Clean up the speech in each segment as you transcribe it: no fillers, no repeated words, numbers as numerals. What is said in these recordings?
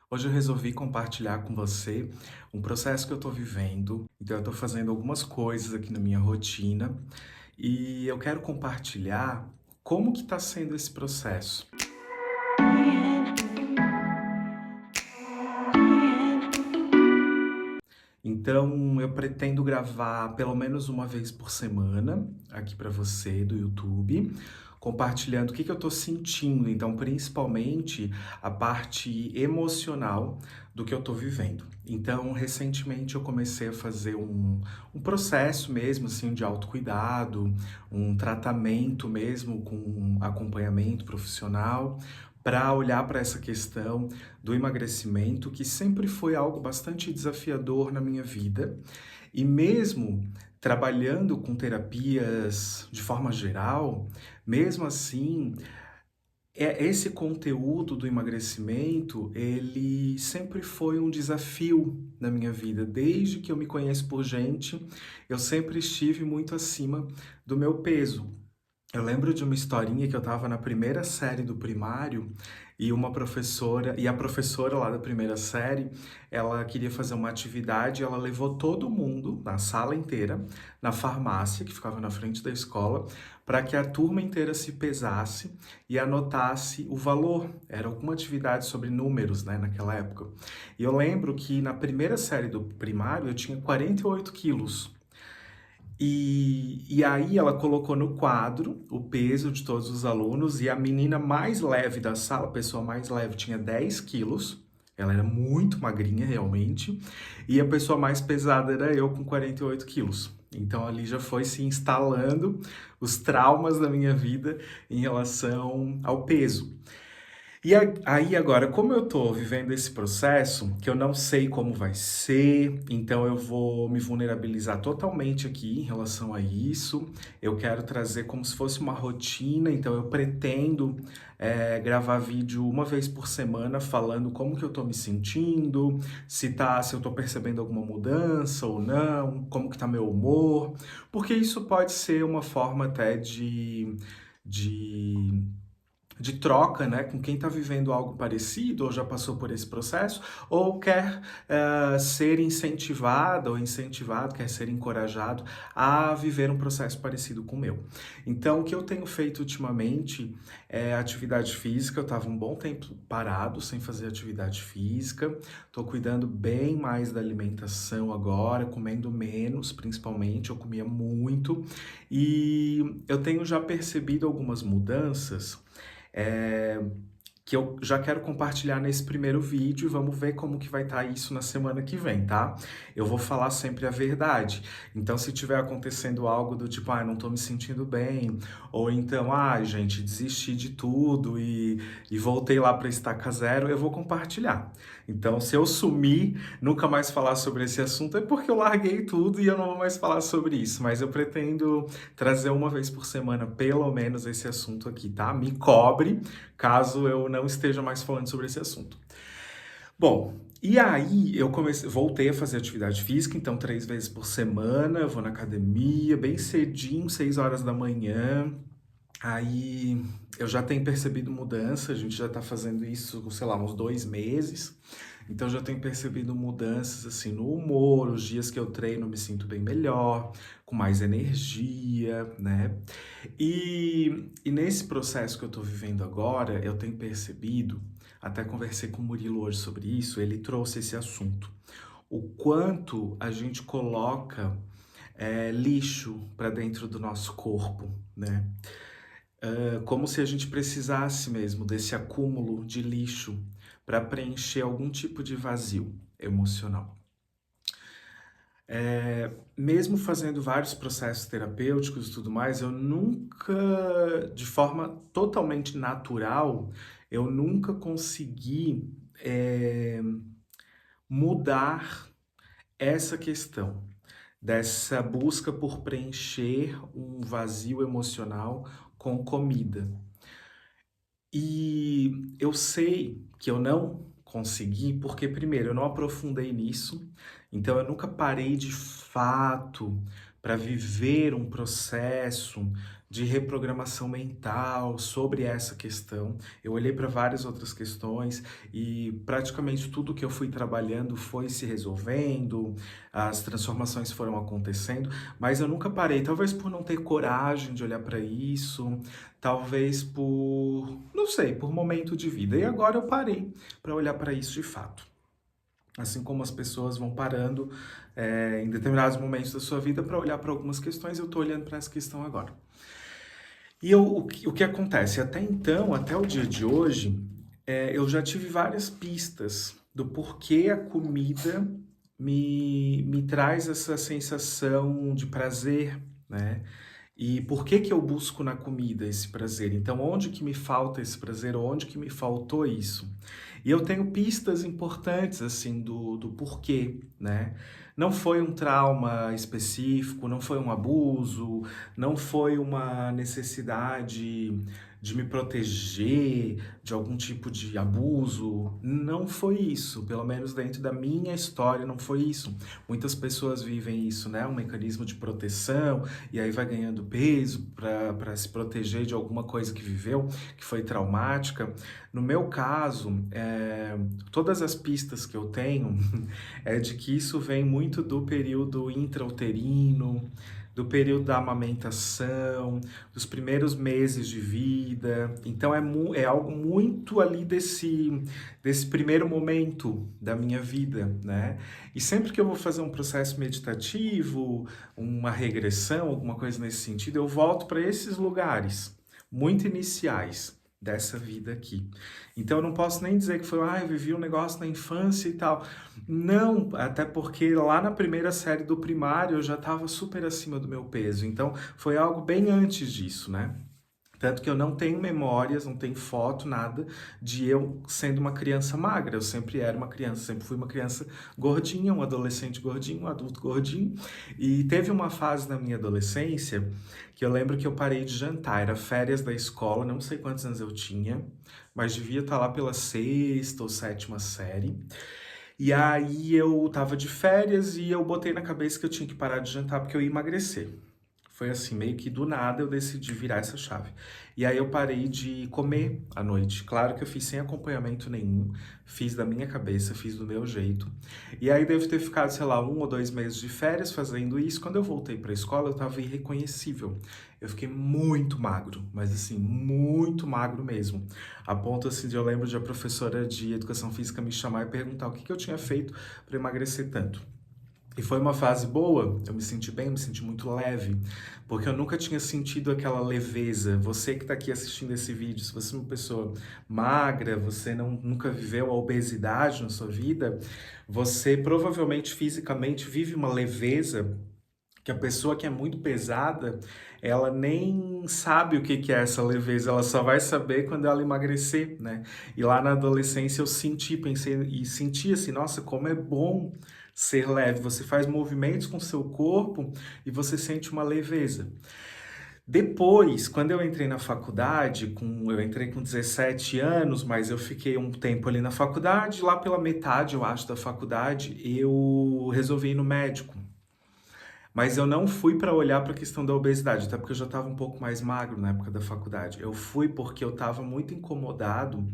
Hoje eu resolvi compartilhar com você um processo que eu estou vivendo. Então, eu estou fazendo algumas coisas aqui na minha rotina e eu quero compartilhar como que está sendo esse processo. Então, eu pretendo gravar pelo menos uma vez por semana aqui para você do YouTube, compartilhando o que que eu estou sentindo. Então, principalmente a parte emocional do que eu estou vivendo. Então, recentemente eu comecei a fazer um processo mesmo, assim, de autocuidado, um tratamento mesmo com um acompanhamento profissional, para olhar para essa questão do emagrecimento, que sempre foi algo bastante desafiador na minha vida. E mesmo trabalhando com terapias de forma geral, mesmo assim, esse conteúdo do emagrecimento, ele sempre foi um desafio na minha vida. Desde que eu me conheço por gente, eu sempre estive muito acima do meu peso. Eu lembro de uma historinha que eu estava na primeira série do primário e a professora lá da primeira série, ela queria fazer uma atividade, ela levou todo mundo, na sala inteira, na farmácia que ficava na frente da escola, para que a turma inteira se pesasse e anotasse o valor. Era alguma atividade sobre números, né, naquela época. E eu lembro que na primeira série do primário eu tinha 48 quilos. E aí ela colocou no quadro o peso de todos os alunos e a menina mais leve da sala, a pessoa mais leve, tinha 10 quilos. Ela era muito magrinha, realmente. E a pessoa mais pesada era eu, com 48 quilos. Então ali já foi se instalando os traumas da minha vida em relação ao peso. Aí agora, como eu tô vivendo esse processo, que eu não sei como vai ser, então eu vou me vulnerabilizar totalmente aqui em relação a isso. Eu quero trazer como se fosse uma rotina, então eu pretendo gravar vídeo uma vez por semana falando como que eu tô me sentindo, se eu tô percebendo alguma mudança ou não, como que tá meu humor, porque isso pode ser uma forma até de de troca, né, com quem está vivendo algo parecido ou já passou por esse processo, ou quer ser incentivado ou incentivado, quer ser encorajado a viver um processo parecido com o meu. Então, o que eu tenho feito ultimamente é atividade física. Eu estava um bom tempo parado, sem fazer atividade física. Estou cuidando bem mais da alimentação agora, comendo menos, principalmente. Eu comia muito. E eu tenho já percebido algumas mudanças é, que eu já quero compartilhar nesse primeiro vídeo. Vamos ver como que vai estar isso na semana que vem, tá? Eu vou falar sempre a verdade. Então, se tiver acontecendo algo do tipo, não tô me sentindo bem, ou então, gente, desisti de tudo e voltei lá para estaca zero, eu vou compartilhar. Então, se eu sumir, nunca mais falar sobre esse assunto, é porque eu larguei tudo e eu não vou mais falar sobre isso. Mas eu pretendo trazer uma vez por semana, pelo menos, esse assunto aqui, tá? Me cobre caso eu não esteja mais falando sobre esse assunto. Bom, e aí voltei a fazer atividade física, então 3 vezes por semana, eu vou na academia, bem cedinho, 6 horas da manhã. Aí eu já tenho percebido mudança, a gente já tá fazendo isso, sei lá, uns 2 meses. Então já tenho percebido mudanças assim no humor, os dias que eu treino eu me sinto bem melhor, com mais energia, né? E nesse processo que eu tô vivendo agora, eu tenho percebido, até conversei com o Murilo hoje sobre isso, ele trouxe esse assunto. O quanto a gente coloca lixo para dentro do nosso corpo, né? Como se a gente precisasse mesmo desse acúmulo de lixo para preencher algum tipo de vazio emocional. Mesmo fazendo vários processos terapêuticos e tudo mais, eu nunca, de forma totalmente natural, eu nunca consegui mudar essa questão dessa busca por preencher um vazio emocional com comida. E eu sei que eu não consegui, porque primeiro eu não aprofundei nisso, então eu nunca parei de fato para viver um processo de reprogramação mental sobre essa questão. Eu olhei para várias outras questões e praticamente tudo que eu fui trabalhando foi se resolvendo, as transformações foram acontecendo, mas eu nunca parei, talvez por não ter coragem de olhar para isso, talvez por, não sei, por momento de vida. E agora eu parei para olhar para isso de fato. Assim como as pessoas vão parando em determinados momentos da sua vida para olhar para algumas questões, eu estou olhando para essa questão agora. E o que acontece? Até então, até o dia de hoje, eu já tive várias pistas do porquê a comida me traz essa sensação de prazer, né? E por que que eu busco na comida esse prazer? Então, onde que me falta esse prazer? Onde que me faltou isso? E eu tenho pistas importantes, assim, do porquê, né? Não foi um trauma específico, não foi um abuso, não foi uma necessidade de me proteger de algum tipo de abuso. Não foi isso, pelo menos dentro da minha história, não foi isso. Muitas pessoas vivem isso, né? Um mecanismo de proteção, e aí vai ganhando peso para se proteger de alguma coisa que viveu, que foi traumática. No meu caso, todas as pistas que eu tenho é de que isso vem muito do período intrauterino, do período da amamentação, dos primeiros meses de vida. Então é algo muito ali desse primeiro momento da minha vida, né? E sempre que eu vou fazer um processo meditativo, uma regressão, alguma coisa nesse sentido, eu volto para esses lugares muito iniciais dessa vida aqui. Então eu não posso nem dizer que foi, eu vivi um negócio na infância e tal. Não, até porque lá na primeira série do primário eu já estava super acima do meu peso. Então foi algo bem antes disso, né? Tanto que eu não tenho memórias, não tenho foto, nada de eu sendo uma criança magra. Eu sempre era uma criança, sempre fui uma criança gordinha, um adolescente gordinho, um adulto gordinho. E teve uma fase na minha adolescência que eu lembro que eu parei de jantar. Era férias da escola, não sei quantos anos eu tinha, mas devia estar lá pela sexta ou sétima série. E aí eu tava de férias e eu botei na cabeça que eu tinha que parar de jantar porque eu ia emagrecer. Foi assim, meio que do nada eu decidi virar essa chave. E aí eu parei de comer à noite. Claro que eu fiz sem acompanhamento nenhum, fiz da minha cabeça, fiz do meu jeito. E aí devo ter ficado, sei lá, 1 ou 2 meses de férias fazendo isso. Quando eu voltei para a escola, eu tava irreconhecível. Eu fiquei muito magro, mas assim, muito magro mesmo. A ponto assim de eu lembro de a professora de educação física me chamar e perguntar o que eu tinha feito para emagrecer tanto. E foi uma fase boa, eu me senti bem, eu me senti muito leve, porque eu nunca tinha sentido aquela leveza. Você que está aqui assistindo esse vídeo, se você é uma pessoa magra, você nunca viveu a obesidade na sua vida, você provavelmente fisicamente vive uma leveza que a pessoa que é muito pesada, ela nem sabe o que que é essa leveza, ela só vai saber quando ela emagrecer, né? E lá na adolescência eu pensei e senti assim, nossa, como é bom ser leve. Você faz movimentos com o seu corpo e você sente uma leveza. Depois, quando eu entrei na faculdade, eu entrei com 17 anos, mas eu fiquei um tempo ali na faculdade, lá pela metade, eu acho, da faculdade, eu resolvi ir no médico. Mas eu não fui para olhar para a questão da obesidade, até porque eu já estava um pouco mais magro na época da faculdade. Eu fui porque eu estava muito incomodado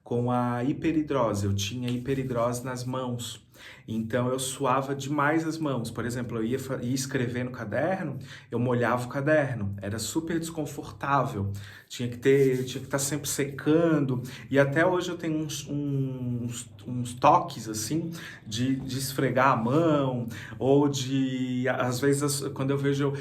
com a hiperidrose. Eu tinha hiperidrose nas mãos. Então eu suava demais as mãos. Por exemplo, ia escrever no caderno, eu molhava o caderno. Era super desconfortável. Tinha que estar sempre secando. E até hoje eu tenho uns toques assim de esfregar a mão, ou de, às vezes, quando eu vejo, eu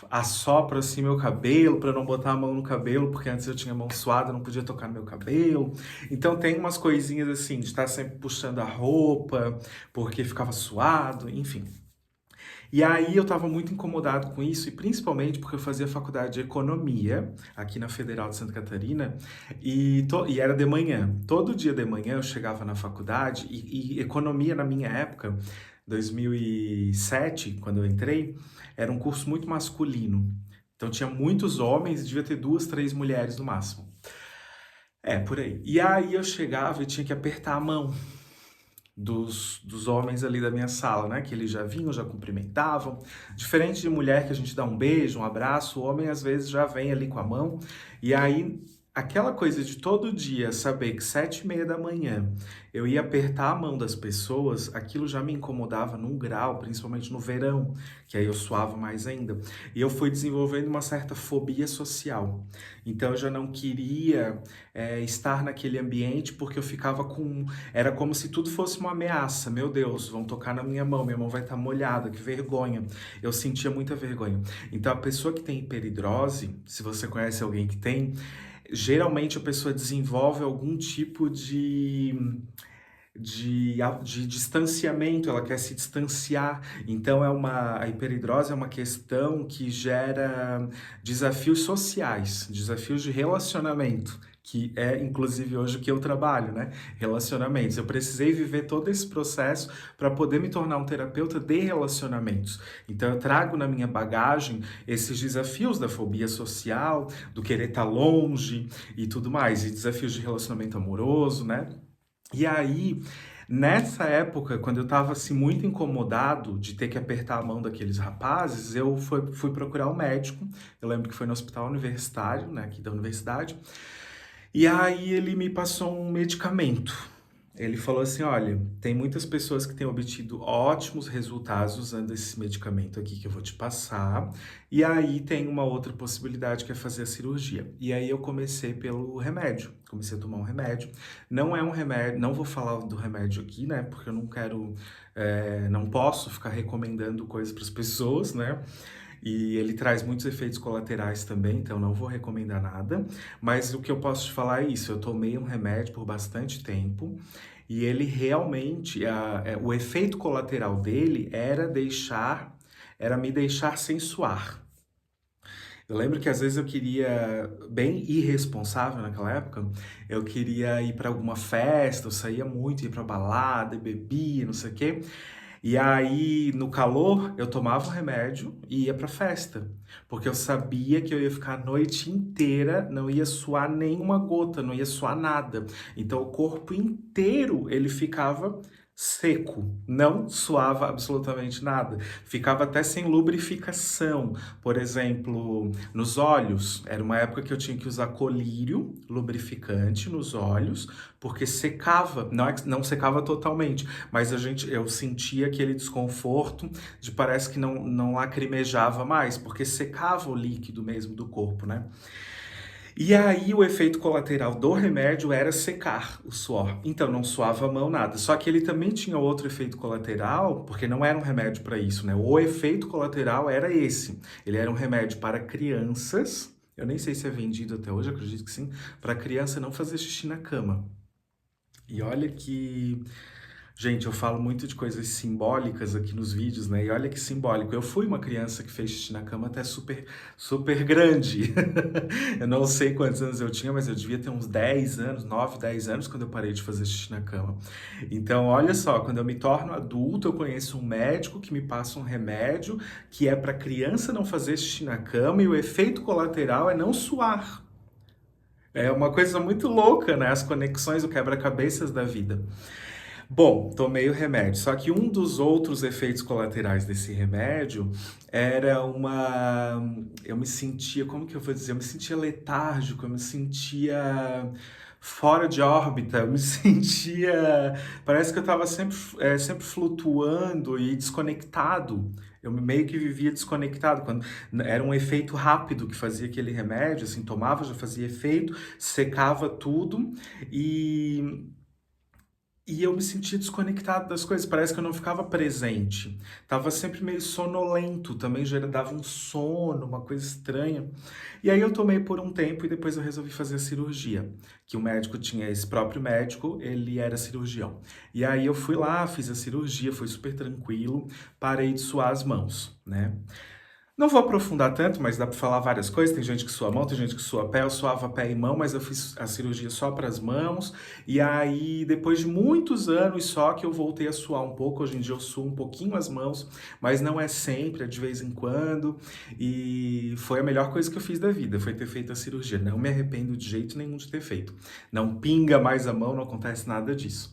assopro assim meu cabelo para não botar a mão no cabelo, porque antes eu tinha mão suada, não podia tocar no meu cabelo. Então tem umas coisinhas assim, de estar sempre puxando a roupa, porque ficava suado, enfim. E aí eu estava muito incomodado com isso, e principalmente porque eu fazia faculdade de economia aqui na Federal de Santa Catarina, e era de manhã. Todo dia de manhã eu chegava na faculdade, e economia na minha época, 2007, quando eu entrei, era um curso muito masculino. Então tinha muitos homens e devia ter 2, 3 mulheres no máximo. É, por aí. E aí eu chegava e tinha que apertar a mão. dos homens ali da minha sala, né? Que eles já vinham, já cumprimentavam. Diferente de mulher que a gente dá um beijo, um abraço, o homem às vezes já vem ali com a mão. E aí, aquela coisa de todo dia saber que 7h30 da manhã eu ia apertar a mão das pessoas, aquilo já me incomodava num grau, principalmente no verão, que aí eu suava mais ainda. E eu fui desenvolvendo uma certa fobia social. Então eu já não queria estar naquele ambiente porque eu ficava com. Era como se tudo fosse uma ameaça. Meu Deus, vão tocar na minha mão vai estar molhada, que vergonha. Eu sentia muita vergonha. Então a pessoa que tem hiperidrose, se você conhece alguém que tem, geralmente a pessoa desenvolve algum tipo de distanciamento, ela quer se distanciar. Então a hiperidrose é uma questão que gera desafios sociais, desafios de relacionamento, que é inclusive hoje o que eu trabalho, né? Relacionamentos. Eu precisei viver todo esse processo para poder me tornar um terapeuta de relacionamentos. Então eu trago na minha bagagem esses desafios da fobia social, do querer estar longe e tudo mais, e desafios de relacionamento amoroso, né? E aí, nessa época, quando eu estava assim, muito incomodado de ter que apertar a mão daqueles rapazes, eu fui procurar um médico. Eu lembro que foi no hospital universitário, né, aqui da universidade. E aí ele me passou um medicamento. Ele falou assim: olha, tem muitas pessoas que têm obtido ótimos resultados usando esse medicamento aqui que eu vou te passar. E aí tem uma outra possibilidade que é fazer a cirurgia. E aí eu comecei pelo remédio. Comecei a tomar um remédio. Não é um remédio, não vou falar do remédio aqui, né? Porque eu não quero, não posso ficar recomendando coisas para as pessoas, né? E ele traz muitos efeitos colaterais também, então não vou recomendar nada. Mas o que eu posso te falar é isso: eu tomei um remédio por bastante tempo e ele realmente, o efeito colateral dele era me deixar sem suar. Eu lembro que às vezes eu queria, bem irresponsável naquela época, eu queria ir para alguma festa, eu saía muito, ia para balada, bebia, não sei o quê. E aí, no calor, eu tomava o remédio e ia pra festa, porque eu sabia que eu ia ficar a noite inteira, não ia suar nenhuma gota, não ia suar nada. Então, o corpo inteiro ele ficava seco, não suava absolutamente nada, ficava até sem lubrificação. Por exemplo, nos olhos, era uma época que eu tinha que usar colírio lubrificante nos olhos, porque secava, não secava totalmente, mas eu sentia aquele desconforto de parece que não lacrimejava mais, porque secava o líquido mesmo do corpo, né? E aí o efeito colateral do remédio era secar o suor. Então não suava a mão nada. Só que ele também tinha outro efeito colateral, porque não era um remédio para isso, né? O efeito colateral era esse. Ele era um remédio para crianças. Eu nem sei se é vendido até hoje, acredito que sim, para criança não fazer xixi na cama. E olha que, gente, eu falo muito de coisas simbólicas aqui nos vídeos, né? E olha que simbólico. Eu fui uma criança que fez xixi na cama até super, super grande. Eu não sei quantos anos eu tinha, mas eu devia ter uns 10 anos, 9, 10 anos, quando eu parei de fazer xixi na cama. Então, olha só, quando eu me torno adulto, eu conheço um médico que me passa um remédio que é para criança não fazer xixi na cama e o efeito colateral é não suar. É uma coisa muito louca, né? As conexões, o quebra-cabeças da vida. Bom, tomei o remédio. Só que um dos outros efeitos colaterais desse remédio era uma. Eu me sentia, como que eu vou dizer? Eu me sentia letárgico, eu me sentia fora de órbita, eu me sentia. Parece que eu estava sempre flutuando e desconectado. Eu meio que vivia desconectado, quando era um efeito rápido que fazia aquele remédio, assim, tomava, já fazia efeito, secava tudo e eu me sentia desconectado das coisas, parece que eu não ficava presente. Tava sempre meio sonolento, também já dava um sono, uma coisa estranha. E aí eu tomei por um tempo e depois eu resolvi fazer a cirurgia, que o médico tinha, esse próprio médico, ele era cirurgião. E aí eu fui lá, fiz a cirurgia, foi super tranquilo, parei de suar as mãos, né? Não vou aprofundar tanto, mas dá para falar várias coisas. Tem gente que sua mão, tem gente que sua pé. Eu suava pé e mão, mas eu fiz a cirurgia só para as mãos. E aí, depois de muitos anos só que eu voltei a suar um pouco. Hoje em dia eu suo um pouquinho as mãos, mas não é sempre, é de vez em quando. E foi a melhor coisa que eu fiz da vida, foi ter feito a cirurgia. Não me arrependo de jeito nenhum de ter feito. Não pinga mais a mão, não acontece nada disso.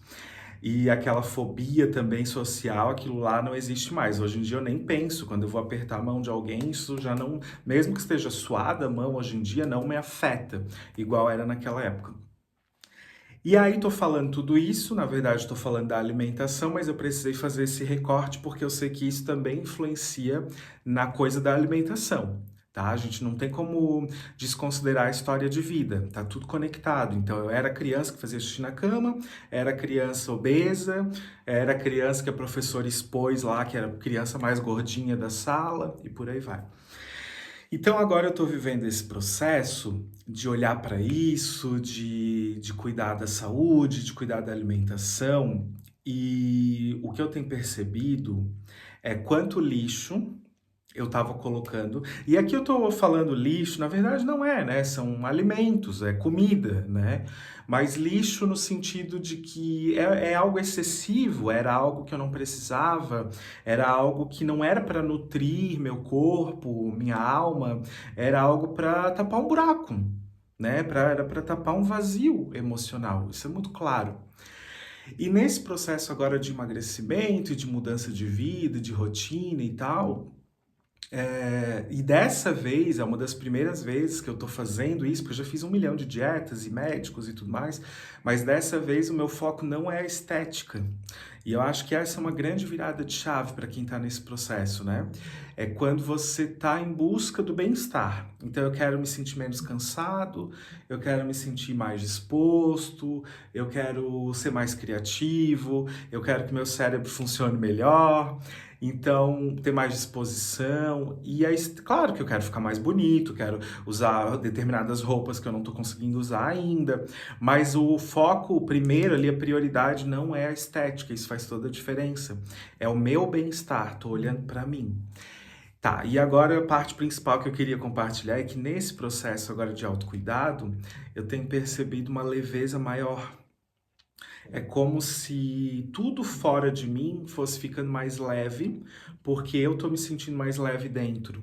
E aquela fobia também social, aquilo lá não existe mais. Hoje em dia eu nem penso, quando eu vou apertar a mão de alguém, isso já não, mesmo que esteja suada a mão hoje em dia, não me afeta, igual era naquela época. E aí tô falando tudo isso, na verdade tô falando da alimentação, mas eu precisei fazer esse recorte porque eu sei que isso também influencia na coisa da alimentação, tá? A gente não tem como desconsiderar a história de vida, tá tudo conectado. Então eu era criança que fazia xixi na cama, era criança obesa, era criança que a professora expôs lá, que era a criança mais gordinha da sala e por aí vai. Então agora eu estou vivendo esse processo de olhar para isso, de cuidar da saúde, de cuidar da alimentação, e o que eu tenho percebido é quanto lixo eu estava colocando. E aqui eu estou falando lixo, na verdade não é, né? São alimentos, é comida, né? Mas lixo no sentido de que é algo excessivo, era algo que eu não precisava, era algo que não era para nutrir meu corpo, minha alma, era algo para tapar um buraco, né? Era para tapar um vazio emocional, isso é muito claro. E nesse processo agora de emagrecimento, de mudança de vida, de rotina e tal, e dessa vez, é uma das primeiras vezes que eu tô fazendo isso, porque eu já fiz 1 milhão de dietas e médicos e tudo mais, mas dessa vez o meu foco não é a estética. E eu acho que essa é uma grande virada de chave para quem tá nesse processo, né? É quando você tá em busca do bem-estar. Então eu quero me sentir menos cansado, eu quero me sentir mais disposto, eu quero ser mais criativo, eu quero que meu cérebro funcione melhor. Então, ter mais disposição. E aí, claro que eu quero ficar mais bonito, quero usar determinadas roupas que eu não estou conseguindo usar ainda. Mas o foco, o primeiro ali, a prioridade não é a estética, isso faz toda a diferença. É o meu bem-estar, tô olhando para mim. Tá, e agora a parte principal que eu queria compartilhar é que nesse processo agora de autocuidado, eu tenho percebido uma leveza maior. É como se tudo fora de mim fosse ficando mais leve, porque eu tô me sentindo mais leve dentro.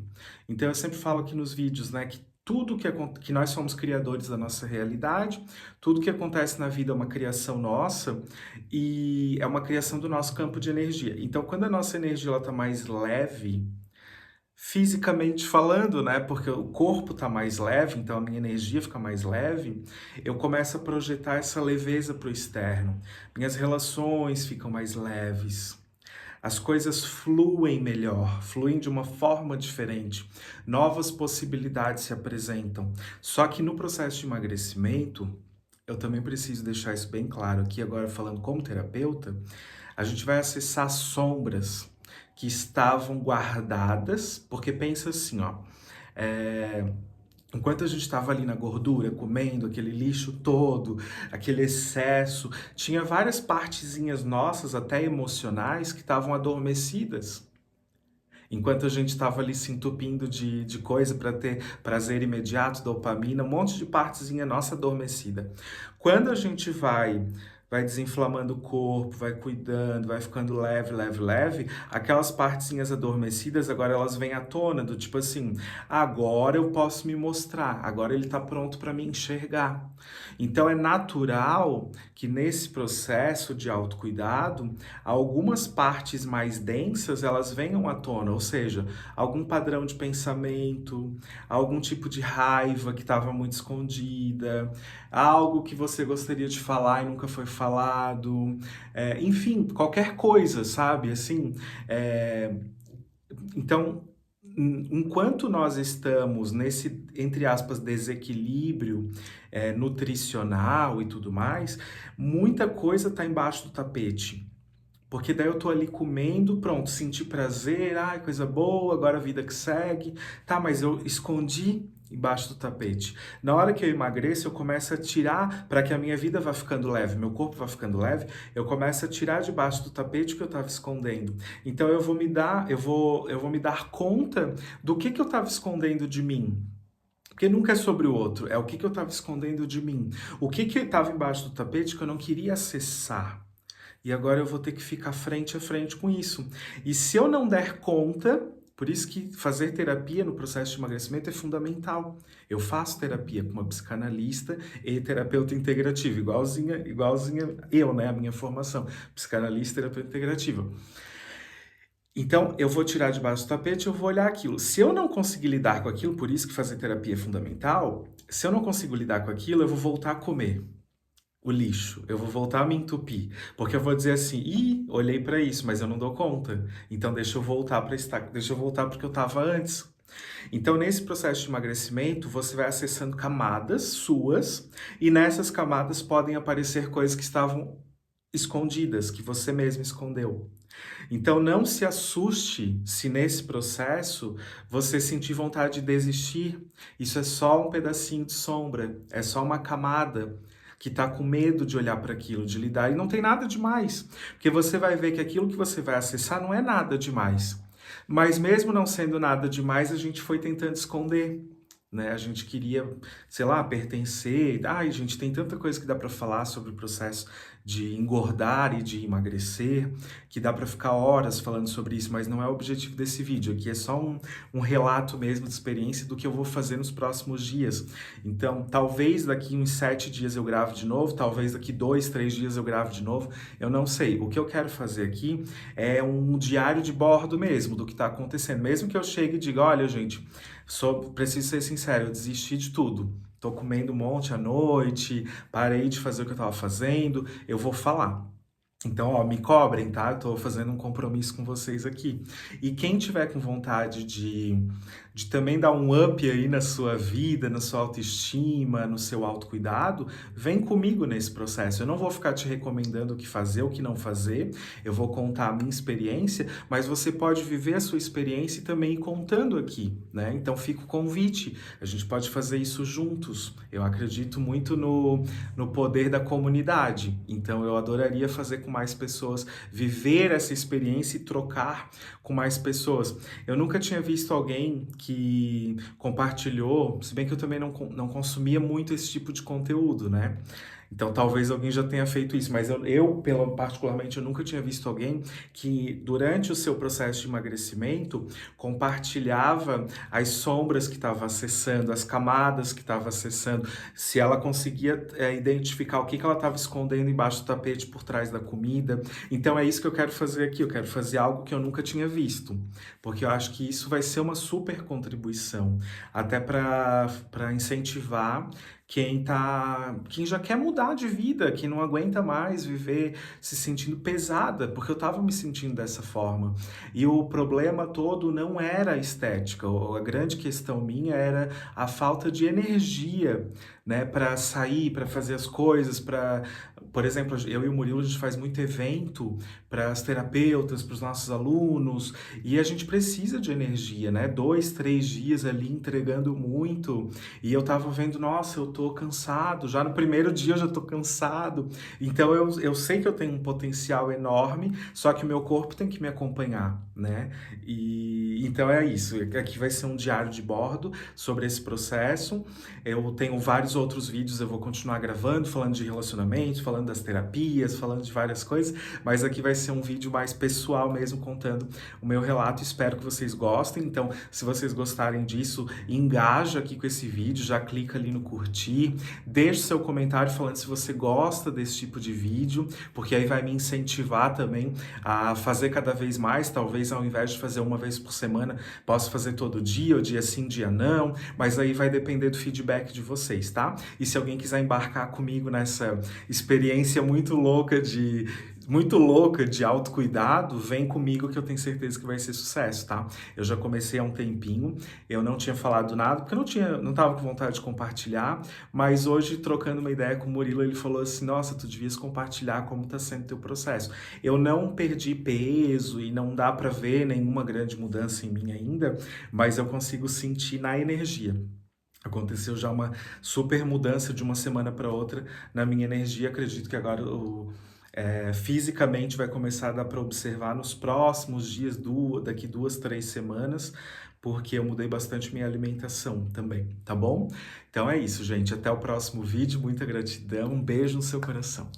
Então eu sempre falo aqui nos vídeos, né, que tudo que nós somos criadores da nossa realidade, tudo que acontece na vida é uma criação nossa e é uma criação do nosso campo de energia. Então quando a nossa energia ela tá mais leve, fisicamente falando, né, porque o corpo tá mais leve, então a minha energia fica mais leve, eu começo a projetar essa leveza para o externo. Minhas relações ficam mais leves. As coisas fluem melhor, fluem de uma forma diferente. Novas possibilidades se apresentam. Só que no processo de emagrecimento, eu também preciso deixar isso bem claro aqui, agora falando como terapeuta, a gente vai acessar sombras que estavam guardadas, porque pensa assim, ó, é, enquanto a gente estava ali na gordura, comendo aquele lixo todo, aquele excesso, tinha várias partezinhas nossas, até emocionais, que estavam adormecidas. Enquanto a gente estava ali se entupindo de coisa para ter prazer imediato, dopamina, um monte de partezinha nossa adormecida. Quando a gente vai desinflamando o corpo, vai cuidando, vai ficando leve, leve, leve, aquelas partezinhas adormecidas agora elas vêm à tona, do tipo assim, agora eu posso me mostrar, agora ele está pronto para me enxergar. Então é natural que nesse processo de autocuidado, algumas partes mais densas elas venham à tona, ou seja, algum padrão de pensamento, algum tipo de raiva que estava muito escondida, algo que você gostaria de falar e nunca foi falado, enfim, qualquer coisa, sabe? Assim, então, enquanto nós estamos nesse, entre aspas, desequilíbrio nutricional e tudo mais, muita coisa está embaixo do tapete. Porque daí eu tô ali comendo, pronto, senti prazer, ai, coisa boa, agora a vida que segue. Tá, mas eu escondi embaixo do tapete. Na hora que eu emagreço, eu começo a tirar, para que a minha vida vá ficando leve, meu corpo vá ficando leve, eu começo a tirar debaixo do tapete o que eu estava escondendo. Então eu vou me dar, eu vou me dar conta do que eu estava escondendo de mim. Porque nunca é sobre o outro, é o que eu estava escondendo de mim. O que estava embaixo do tapete que eu não queria acessar. E agora eu vou ter que ficar frente a frente com isso. E se eu não der conta, Por isso que fazer terapia no processo de emagrecimento é fundamental. Eu faço terapia com uma psicanalista e terapeuta integrativa, igualzinha eu, né, a minha formação, psicanalista e terapeuta integrativa. Então, eu vou tirar debaixo do tapete, eu vou olhar aquilo. Se eu não conseguir lidar com aquilo, por isso que fazer terapia é fundamental, se eu não consigo lidar com aquilo, eu vou voltar a comer o lixo, eu vou voltar a me entupir, porque eu vou dizer assim, ih, olhei para isso, mas eu não dou conta. Então deixa eu voltar para estar, deixa eu voltar porque eu estava antes. Então nesse processo de emagrecimento, você vai acessando camadas suas e nessas camadas podem aparecer coisas que estavam escondidas, que você mesmo escondeu. Então não se assuste se nesse processo você sentir vontade de desistir. Isso é só um pedacinho de sombra, é só uma camada que está com medo de olhar para aquilo, de lidar. E não tem nada demais, porque você vai ver que aquilo que você vai acessar não é nada demais. Mas mesmo não sendo nada demais, a gente foi tentando esconder. Né? A gente queria, sei lá, pertencer. Ai, gente, tem tanta coisa que dá para falar sobre o processo de engordar e de emagrecer, que dá para ficar horas falando sobre isso, mas não é o objetivo desse vídeo. Aqui é só um relato mesmo de experiência do que eu vou fazer nos próximos dias. Então, talvez daqui uns 7 dias eu grave de novo, talvez daqui 2, 3 dias eu grave de novo, eu não sei. O que eu quero fazer aqui é um diário de bordo mesmo do que está acontecendo. Mesmo que eu chegue e diga, olha, gente, preciso ser sincero, eu desisti de tudo. Tô comendo um monte à noite, parei de fazer o que eu tava fazendo, eu vou falar. Então, ó, me cobrem, tá? Eu tô fazendo um compromisso com vocês aqui. E quem tiver com vontade de também dar um up aí na sua vida, na sua autoestima, no seu autocuidado, vem comigo nesse processo. Eu não vou ficar te recomendando o que fazer, o que não fazer. Eu vou contar a minha experiência, mas você pode viver a sua experiência e também ir contando aqui, né? Então, fica o convite. A gente pode fazer isso juntos. Eu acredito muito no poder da comunidade. Então, eu adoraria fazer com mais pessoas, viver essa experiência e trocar com mais pessoas. Eu nunca tinha visto alguém que compartilhou, se bem que eu também não consumia muito esse tipo de conteúdo, né? Então talvez alguém já tenha feito isso, mas particularmente, eu nunca tinha visto alguém que durante o seu processo de emagrecimento compartilhava as sombras que estava acessando, as camadas que estava acessando, se ela conseguia identificar o que ela estava escondendo embaixo do tapete por trás da comida. Então é isso que eu quero fazer aqui, eu quero fazer algo que eu nunca tinha visto, porque eu acho que isso vai ser uma super contribuição, até para incentivar quem já quer mudar de vida, quem não aguenta mais viver se sentindo pesada, porque eu estava me sentindo dessa forma. E o problema todo não era a estética, a grande questão minha era a falta de energia, né, para sair, para fazer as coisas, por exemplo, eu e o Murilo, a gente faz muito evento para as terapeutas, para os nossos alunos, e a gente precisa de energia, né? 2, 3 dias ali entregando muito, e eu tava vendo, nossa, eu tô cansado, já no primeiro dia eu já tô cansado, então eu sei que eu tenho um potencial enorme, só que o meu corpo tem que me acompanhar, né? E então é isso, aqui vai ser um diário de bordo sobre esse processo, eu tenho vários outros vídeos, eu vou continuar gravando, falando de relacionamento, falando das terapias, falando de várias coisas, mas aqui vai ser um vídeo mais pessoal mesmo, contando o meu relato. Espero que vocês gostem. Então, se vocês gostarem disso, engaja aqui com esse vídeo, já clica ali no curtir, deixa seu comentário falando se você gosta desse tipo de vídeo, porque aí vai me incentivar também a fazer cada vez mais, talvez ao invés de fazer uma vez por semana, posso fazer todo dia, ou dia sim, dia não, mas aí vai depender do feedback de vocês, tá? E se alguém quiser embarcar comigo nessa experiência muito louca de autocuidado, vem comigo que eu tenho certeza que vai ser sucesso, tá? Eu já comecei há um tempinho, eu não tinha falado nada, porque eu não tava com vontade de compartilhar, mas hoje, trocando uma ideia com o Murilo, ele falou assim, nossa, tu devias compartilhar como tá sendo teu processo. Eu não perdi peso e não dá pra ver nenhuma grande mudança em mim ainda, mas eu consigo sentir na energia. Aconteceu já uma super mudança de uma semana para outra na minha energia. Acredito que agora fisicamente vai começar a dar para observar nos próximos dias, daqui 2, 3 semanas, porque eu mudei bastante minha alimentação também, tá bom? Então é isso, gente. Até o próximo vídeo. Muita gratidão. Um beijo no seu coração.